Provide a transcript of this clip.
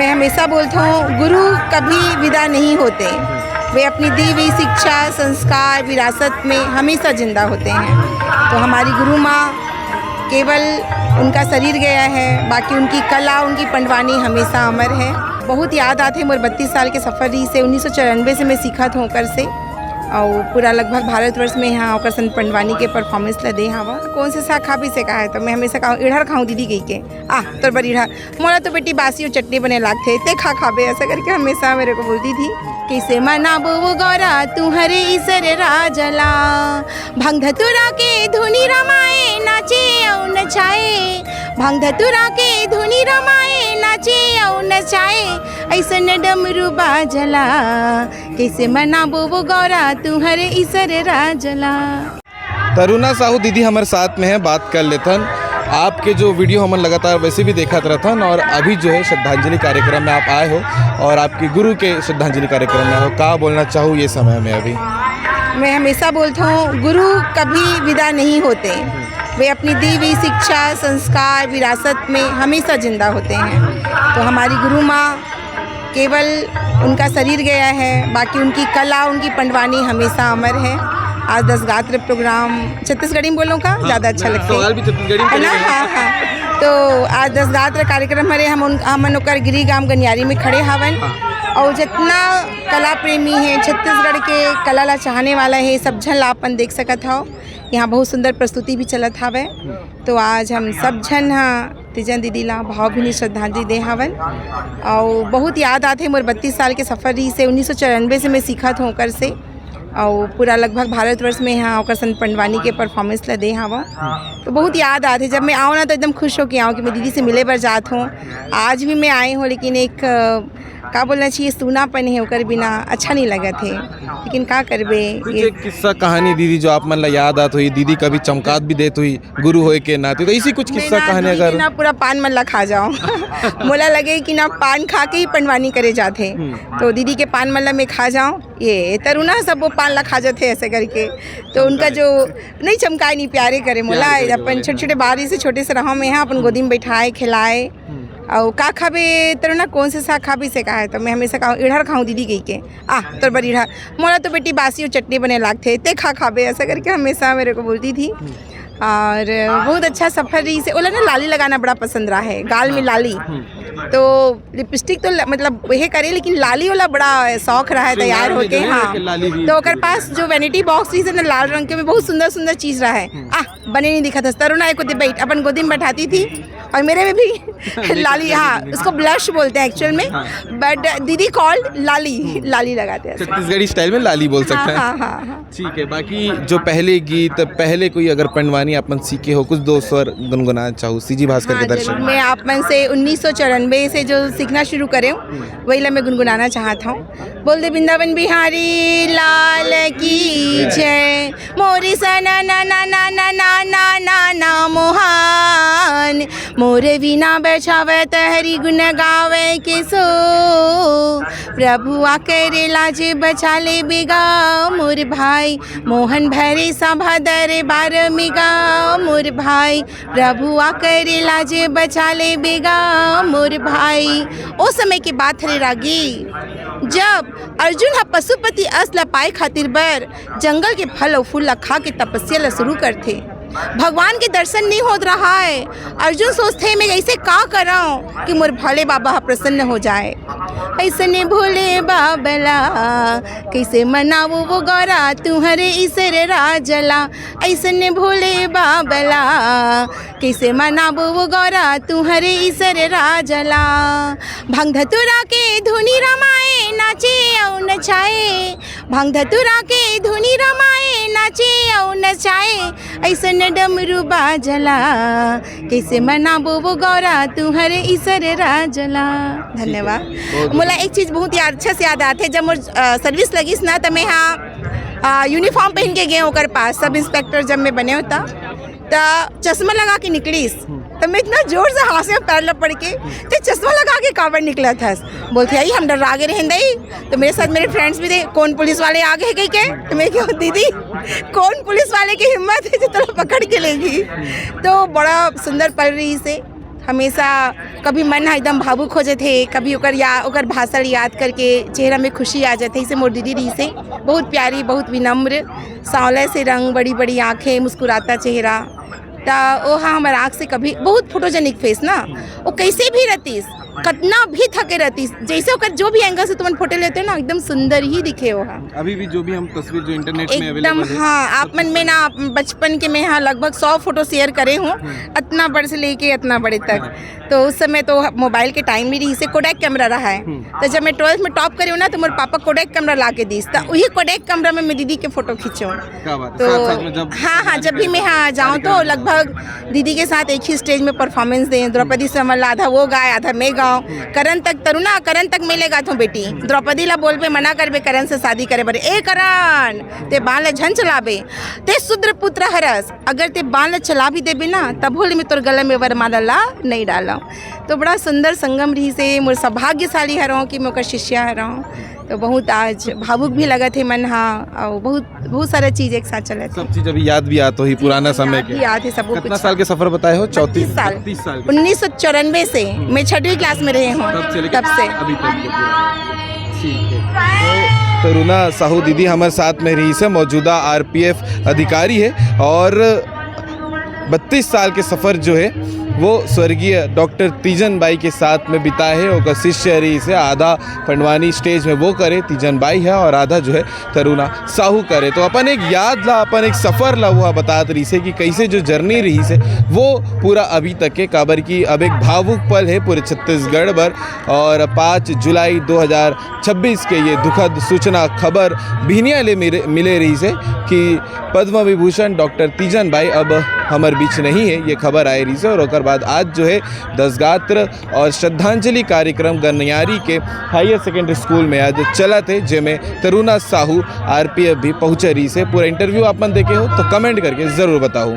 मैं हमेशा बोलती हूँ, गुरु कभी विदा नहीं होते। वे अपनी दी हुई शिक्षा, संस्कार, विरासत में हमेशा जिंदा होते हैं। तो हमारी गुरु माँ केवल उनका शरीर गया है, बाकी उनकी कला, उनकी पंडवानी हमेशा अमर है। बहुत याद आते मोर 32 साल के सफ़र रही से 1994 से मैं सीखत हूँ ओकर से, और पूरा लगभग भारतवर्ष में यहाँ ओकर सन पंडवानी के परफॉर्मेंस ला दे हवा। कौन से साग खाबी से कहा है तो मैं हमेशा कहूँ इड़हर खाऊँ दीदी कही के तोर पर इड़हर मोला तो बेटी बासी और चटनी बने लागते ते खाबे, ऐसा करके हमेशा मेरे को बोलती थी। कैसे मनाबो वो गौरा तुम्हारे ईसर राजला, भंग धतुरा के धुनी रमाए नाचे और नचाए, भंग धतुरा के धुनी रमाए नाचे और नचाए, ऐसा डमरू बाजला, कैसे मनाबो वो गौरा तुम्हारे ईसर राजला। तरुणा साहू दीदी हमारे साथ में है, बात कर लेथन। आपके जो वीडियो हम लगातार वैसे भी देखा रहथन, और अभी जो है श्रद्धांजलि कार्यक्रम में आप आए हो और आपके गुरु के श्रद्धांजलि कार्यक्रम में हो, क्या बोलना चाहूँ ये समय में? अभी मैं हमेशा बोलती हूँ, गुरु कभी विदा नहीं होते। वे अपनी दी हुई शिक्षा, संस्कार, विरासत में हमेशा जिंदा होते हैं। तो हमारी गुरु माँ केवल उनका शरीर गया है, बाकी उनकी कला, उनकी पंडवानी हमेशा अमर है। आज 10 गात्र प्रोग्राम छत्तीसगढ़ी में बोलों का ज़्यादा अच्छा लगता है ना। हाँ। तो आज 10 गात्र कार्यक्रम हरे हमन ओकर गिरी गांव गनियारी में खड़े हवन, और जितना कला प्रेमी है, छत्तीसगढ़ के कला ला चाहने वाला है, सब झन ला अपन देख सकत हो। यहाँ बहुत सुंदर प्रस्तुति भी चलत हवे। तो आज हम सब झन तिजन दीदी ला भावभीनी श्रद्धांजलि दे हवन, और बहुत याद आते मोर 32 साल के सफ़र रही से 1994 से मैं सीखत हूँ ओकर से, और पूरा लगभग भारतवर्ष में यहाँ ओकर सन पंडवानी के परफॉर्मेंस ला दे हवा। तो बहुत याद आते, जब मैं आऊँ ना तो एकदम खुश हो के आऊँ कि मैं दीदी से मिले बर जात हूँ। आज भी मैं आई हूँ, लेकिन एक का बोलना चाहिए, सूनापन है, ओकर बिना अच्छा नहीं लगा थे, लेकिन का करबे। ये किस्सा कहानी दीदी जो आप मन ला याद आत हुई, दीदी कभी चमकात भी देत हुई गुरु होए के नाते, तो इसी कुछ किस्सा कहानी अगर ना पूरा पान मन ला खा जाऊँ मोला लगे कि ना पान खा के ही पंडवानी करे जाते, तो दीदी के पान मन ला मैं खा जाऊँ। ये तरुणा सब वो पान ला खा जाते ऐसे करके, तो उनका जो नहीं चमकाए, नहीं प्यारे करे मोला। अपन छोटे छोटे बारी से छोटे से रहा में यहाँ अपन गोदी में बैठाए, खिलाए, और का खाबे तरुणा कौन से साग खाबी से कहा है तो मैं हमेशा कहूँ इड़हर खाऊँ दीदी कही के तोर पर इड़हर मोला तो बेटी बासी और चटनी बने लागते ते खाबे, ऐसा करके हमेशा मेरे को बोलती थी। और बहुत अच्छा सफ़र रही से। ओला ना लाली लगाना बड़ा पसंद रहा है, गाल में लाली, तो लिपस्टिक तो मतलब वही करे, लेकिन लाली वाला बड़ा शौक रहा है तैयार होके। हाँ, तो ओकर पास जो वैनिटी बॉक्स रही ना लाल रंग के में बहुत सुंदर सुंदर चीज़ रहा है, बने नहीं दिखा था। तरुणा एक बैठ अपन गोदी में बैठाती थी, और मेरे में भी लाली, हाँ उसको ब्लश बोलते हैं एक्चुअल में, बट दीदी कॉल्ड लाली, लाली लगाते हैं, छत्तीसगढ़ी स्टाइल में लाली बोल सकते हैं। हाँ। ठीक है, बाकी जो पहले गीत, पहले कोई अगर पंडवानी अपन सीखे हो, कुछ 2 स्वर गुनगुनाना चाहूँ सीजी भास्कर के दर्शन। मैं आप मन से 1994 से जो सीखना शुरू करे वही ला मैं गुनगुनाना चाहता हूँ। बोल दे वृंदावन बिहारी लाल की जय, मोरी सना ना ना ना ना ना ना ना ना मोहन, मोरे बिना बैठावे तहरी गुन गावे के सो, प्रभु आकर लाजे बचा ले बेगा मोर भाई, मोहन भरे सभा दरबार में गा मोर भाई, प्रभु आकर लाजे बचा ले बेगा मोर भाई। ओ समय की बात है रागी, जब अर्जुन हा पशुपति असला पाए खातिर बर जंगल के फल और फूल ला खा के तपस्या ला शुरू करते। भगवान के दर्शन नहीं होत रहा है। अर्जुन सोचते मैं ऐसे का कराऊं कि मोर भोले बाबा प्रसन्न हो जाए। ऐसने भोले बाबला कैसे मनावो वो गौरा तुम्हारे ईसर राजला, ऐसने भोले बाबला कैसे मनावो वो गौरा तुम्हारे ईसर राजला, भंग धतुरा के धुनी रमाए नाचे और नचाए, भंग धतुरा के धुनी रमाए नाचे और नचाए, ऐसन डमरू बाजला कैसे मनाबो वो गौरा तुम्हारे ईसर राजला। धन्यवाद। मोला एक चीज़ बहुत ही अच्छा से याद आते, जब मोर सर्विस लगिस ना तो मैं हाँ यूनिफॉर्म पहन के गए ओकर पास, सब इंस्पेक्टर जब मैं बने होता तो चश्मा लगा के निकलीस, तो मैं इतना जोर से हाथ में पैर लपड़ के तो चश्मा लगा के काबर निकला था। बोलते आई हम डर आगे रहें दई, तो मेरे साथ मेरे फ्रेंड्स भी थे, कौन पुलिस वाले आगे है कहीं के, तो मैं क्यों दीदी कौन पुलिस वाले की हिम्मत है जो तुम पकड़ के लेगी। तो बड़ा सुंदर पल रही से, हमेशा कभी मन हा एकदम भावुक हो जाते, कभी ओकर भाषण याद करके चेहरा में खुशी आ जाते। इसे मोर दीदी रही से बहुत प्यारी, बहुत विनम्र, सांवले से रंग, बड़ी बड़ी आँखें, मुस्कुराता चेहरा। ता वो हाँ हमारे आँख से कभी बहुत फोटोजेनिक फेस ना, वो कैसे भी रहतीस, कितना भी थके रहतीस, जैसे ओकर जो भी एंगल से तुम फोटो लेते हो ना एकदम सुंदर ही दिखे हो। हाँ अभी भी जो भी हम तस्वीर जो इंटरनेट में एकदम अवेलेबल है, हाँ, आप मन में ना बचपन के मैं हाँ लगभग 100 फोटो शेयर करे हूँ, इतना बड़े से लेके इतना बड़े तक। तो उस समय तो मोबाइल के टाइम में रही से कोडेक कैमरा रहा है। तो जब मैं 12th में टॉप करी हूँ ना तो मेरे पापा कोडेक कैमरा ला के दी, तो वही कोडेक कैमरा में मैं दीदी के फोटो खींचूँ। क्या बात है। तो साथ साथ में जब हाँ, जब भी मैं हाँ जाऊँ तो लगभग दीदी के साथ एक ही स्टेज में परफॉर्मेंस दें। द्रौपदी समर आधा वो गाए, आधा मैं गाऊँ। करण तक तरुणा, करण तक मैं ले गाता हूँ बेटी। द्रौपदी ला बोल पे मना कर बे करण से शादी करे बरे, ए करण ते बाल ला झन चलाबे, ते शूद्र पुत्र हरस, अगर ते बाल ला चला भी देबे ना तब होली में तोर गले में वरमाला ला नहीं डाला। तो बड़ा सुंदर संगम रही से मोर सौभाग्यशाली हरऊँ कि मैं ओकर शिष्या हरऊँ। तो बहुत आज भावुक भी लगा थे मन। हाँ, और बहुत सारा चीज़ एक साथ चले थे। सब चीज अभी याद भी आता ही पुराना समय के। याद है सब कितना कुछ। साल के सफर बताए हो? 32 साल। 32 साल के। 1994 से मैं 6वीं क्लास में रही हूँ, तब से लेकर तब से। अभी तक के पूरा। ठीक है। तो तरुणा साहू दीदी हमारे साथ में रही से, मौजूदा आरपीएफ अधिकारी है और 32 साल के सफ़र जो है वो स्वर्गीय डॉक्टर तीजन बाई के साथ में बिता है। और शिष्य रही से आधा पंडवानी स्टेज में वो करे तीजन बाई है और आधा जो है तरुणा साहू करे। तो अपन एक याद ला, अपन एक सफ़र ला हुआ बतात रही से कि कैसे जो जर्नी रही से वो पूरा अभी तक के काबर की अब एक भावुक पल है पूरे छत्तीसगढ़ भर। और 5 जुलाई 2026 के ये दुखद सूचना खबर भिनिया ले मिले रही से कि पद्म विभूषण डॉक्टर तीजन बाई अब हमारे बीच नहीं है। ये खबर आई रही से और ओकर बाद आज जो है दसगात्र और श्रद्धांजलि कार्यक्रम गनियारी के हायर सेकेंडरी स्कूल में आज चला थे, जिसमें तरुणा साहू आरपीएफ भी पहुँचे रही से। पूरा इंटरव्यू आप मन देखे हो तो कमेंट करके ज़रूर बताऊँ।